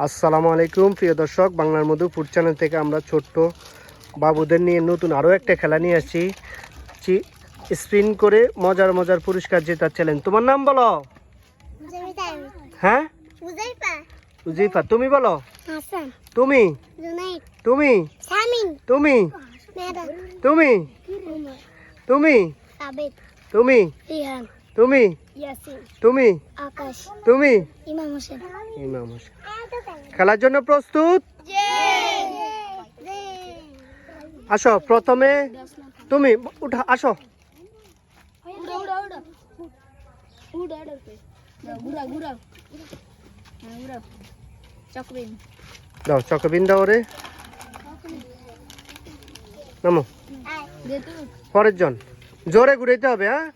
আসসালামু আলাইকুম প্রিয় দর্শক, বাংলার মধু ফুড চ্যানেল থেকে আমরা ছোট্ট বাবুদের নিয়ে নতুন আরও একটা খেলা নিয়ে আসছি। স্পিন করে মজার মজার পুরস্কার জেতার চ্যালেঞ্জ। তোমার নাম বলো। হ্যাঁ, উজিফা। তুমি বলো। তুমি তুমি তুমি তুমি তুমি তুমি তুমি তুমি তুমি ইমাম হোসেন। খেলার জন্য প্রস্তুত? আসো, প্রথমে তুমি উঠা, আসো। দাও চকবিন, দাও রে। নামো। পরের জন জোরে ঘুরাইতে হবে। হ্যাঁ,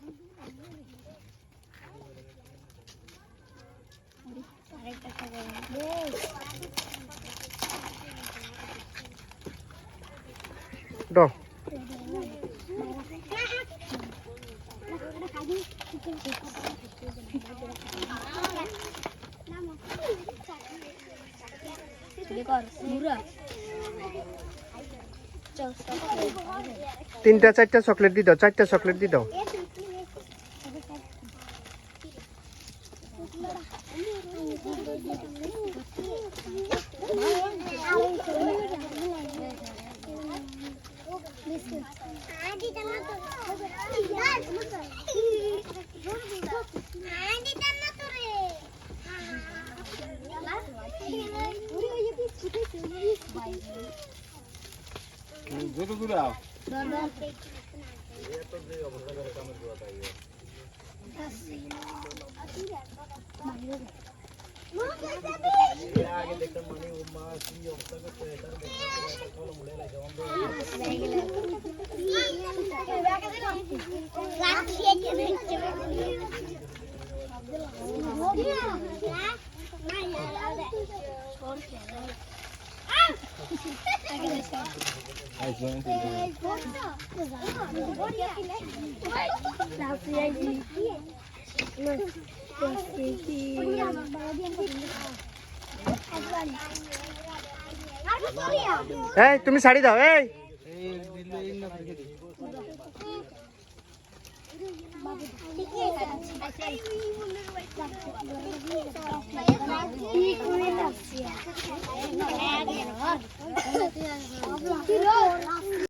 দাও। তিনটা চারটা চকলেট দি দাও, চারটা চকলেট দি দাও। এই তুমি শাড়ি দাও। এই